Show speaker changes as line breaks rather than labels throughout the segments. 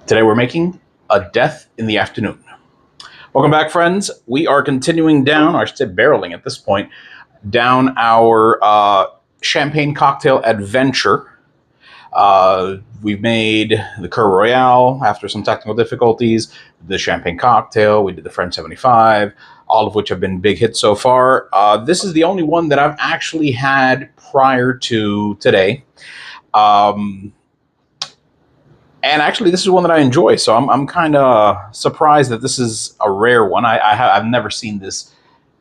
Today we're making a death in the afternoon. Welcome back, friends. We are continuing down, or I should say barreling at this point, down our champagne cocktail adventure. We've made the Cur Royale after some technical difficulties, the champagne cocktail, we did the French 75, all of which have been big hits so far. This is the only one that I've actually had prior to today. And actually, this is one that I enjoy, so I'm kind of surprised that this is a rare one. I've never seen this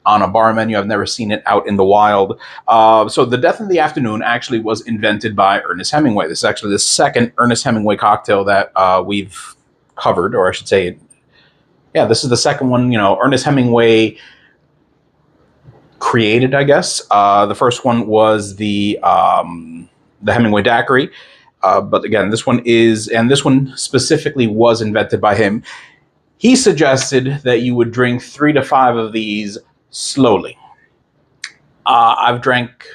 on a bar menu. I've never seen it out in the wild. So the Death in the Afternoon actually was invented by Ernest Hemingway. This is actually the second Ernest Hemingway cocktail that we've covered, or I should say, yeah, this is the second one. Ernest Hemingway created, I guess. The first one was the Hemingway Daiquiri. But again, this one specifically was invented by him. He suggested that you would drink 3 to 5 of these slowly. I've drank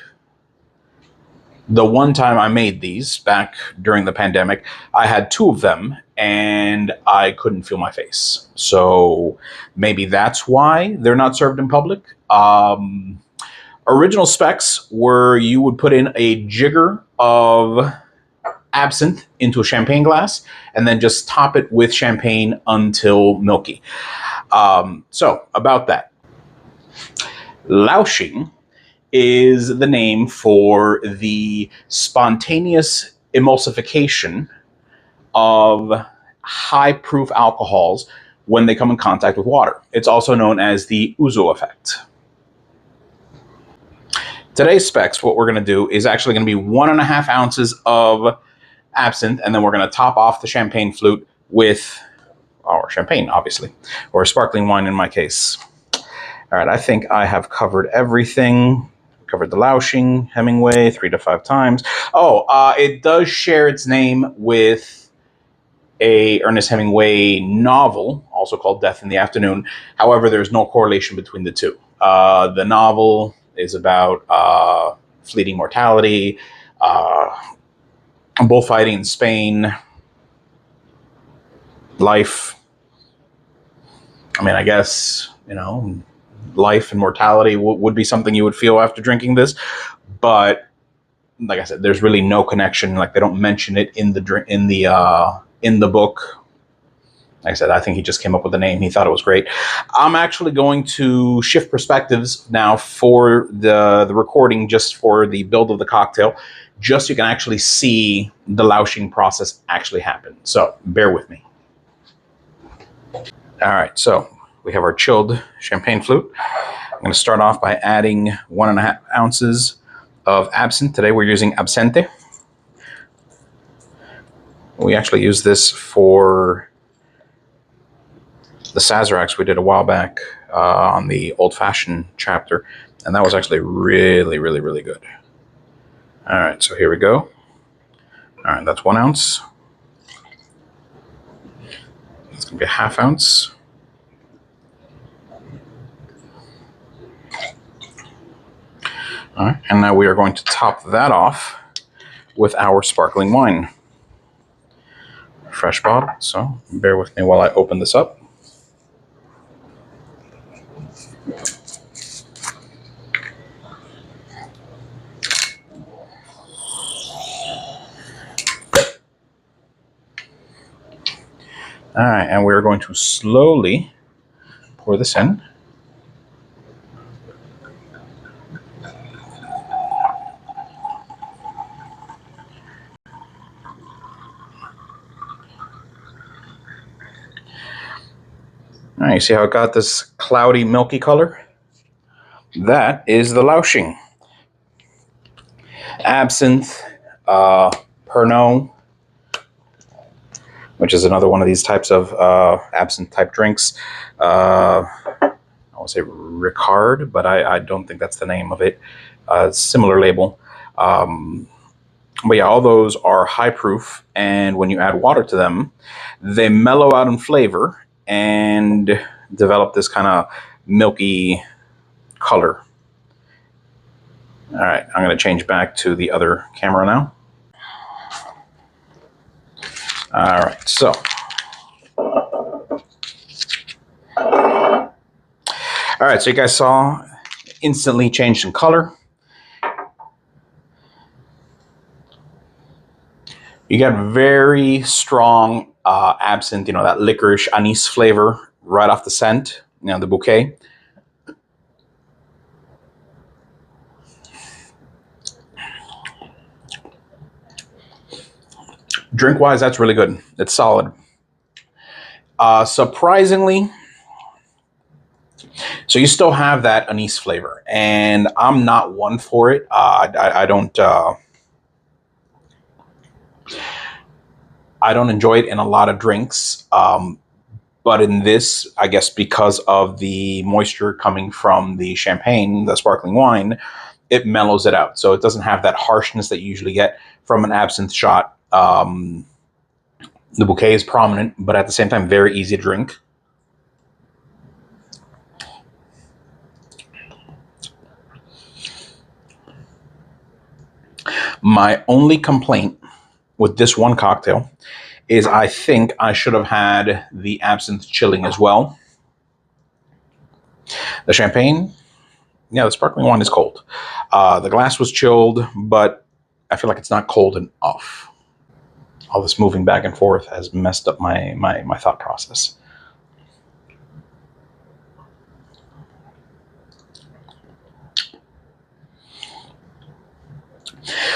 the one time I made these back during the pandemic. I had 2 of them and I couldn't feel my face. So maybe that's why they're not served in public. Original specs were you would put in a jigger of absinthe into a champagne glass and then just top it with champagne until milky. So about that. Lausching is the name for the spontaneous emulsification of high-proof alcohols when they come in contact with water. It's also known as the ouzo effect. Today's specs, what we're going to do is actually going to be 1.5 ounces of absinthe, and then we're going to top off the champagne flute with our champagne, obviously, or sparkling wine in my case. All right, I think I have covered everything. Covered the Lausching, Hemingway, 3 to 5 times. It does share its name with a Ernest Hemingway novel, also called Death in the Afternoon. However, there's no correlation between the two. The novel is about fleeting mortality, bullfighting in Spain, life. I mean, I guess, life and mortality would be something you would feel after drinking this. But like I said, there's really no connection. Like, they don't mention it in the book. Like I said, I think he just came up with the name. He thought it was great. I'm actually going to shift perspectives now for the recording, just for the build of the cocktail, just so you can actually see the Lausching process actually happen. So bear with me. All right, so we have our chilled champagne flute. I'm going to start off by adding 1.5 ounces of absinthe. Today we're using Absinthe. We actually use this for the Sazeracs we did a while back on the old-fashioned chapter, and that was actually really, really, really good. All right, so here we go. All right, that's 1 ounce. That's going to be a 1/2 ounce. All right, and now we are going to top that off with our sparkling wine. Fresh bottle, so bear with me while I open this up. All right, and we're going to slowly pour this in. All right, you see how it got this cloudy, milky color? That is the Lausching. Absinthe, Pernod, which is another one of these types of absinthe-type drinks. I won't say Ricard, but I don't think that's the name of it. Similar label. But yeah, all those are high proof, and when you add water to them, they mellow out in flavor and develop this kind of milky color. All right, I'm going to change back to the other camera now. All right, so All right, so you guys saw instantly changed in color. You got very strong absinthe, that licorice anise flavor right off the scent, the bouquet. Drink-wise, that's really good. It's solid. Surprisingly, so you still have that anise flavor, and I'm not one for it. I don't enjoy it in a lot of drinks. But in this, I guess because of the moisture coming from the champagne, the sparkling wine, it mellows it out. So it doesn't have that harshness that you usually get from an absinthe shot. The bouquet is prominent, but at the same time, very easy to drink. My only complaint with this one cocktail is I think I should have had the absinthe chilling as well. The champagne, the sparkling wine is cold. The glass was chilled, but I feel like it's not cold enough. All this moving back and forth has messed up my thought process.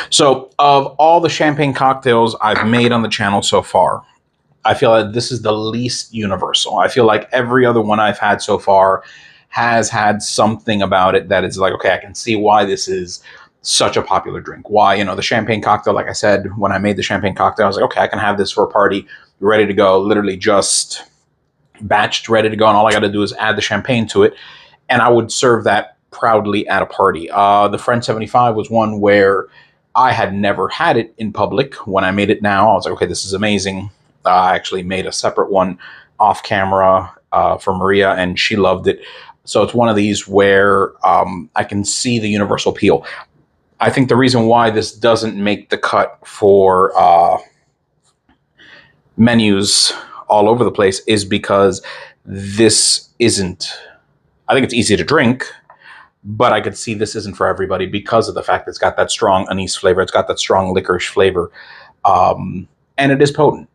So, of all the champagne cocktails I've made on the channel so far, I feel like this is the least universal. I feel like every other one I've had so far has had something about it that is like, okay, I can see why this is such a popular drink. Why, the champagne cocktail, like I said, when I made the champagne cocktail, I was like, okay, I can have this for a party, ready to go, literally just batched, ready to go, and all I got to do is add the champagne to it, and I would serve that proudly at a party. The French 75 was one where I had never had it in public. When I made it now, I was like, okay, this is amazing. I actually made a separate one off camera for Maria, and she loved it. So it's one of these where I can see the universal appeal. I think the reason why this doesn't make the cut for menus all over the place is because this isn't, I think it's easy to drink, but I could see this isn't for everybody because of the fact that it's got that strong anise flavor. It's got that strong licorice flavor. And it is potent.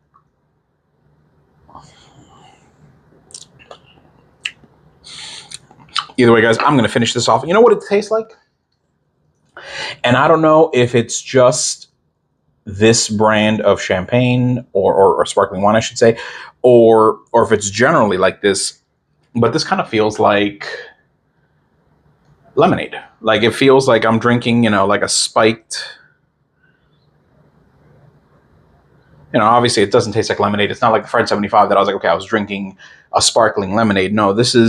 Either way, guys, I'm going to finish this off. You know what it tastes like? And I don't know if it's just this brand of champagne or sparkling wine, I should say, or if it's generally like this, but this kind of feels like lemonade. Like it feels like I'm drinking, like a spiked, obviously it doesn't taste like lemonade. It's not like the French 75 that I was like, okay, I was drinking a sparkling lemonade. No, this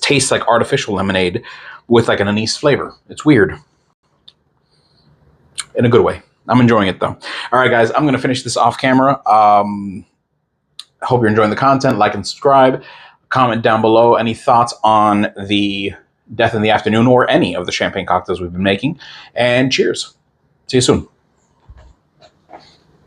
tastes like artificial lemonade with like an anise flavor. It's weird. In a good way. I'm enjoying it though. All right, guys, I'm going to finish this off camera. I hope you're enjoying the content. Like and subscribe. Comment down below any thoughts on the Death in the Afternoon or any of the champagne cocktails we've been making. And cheers. See you soon.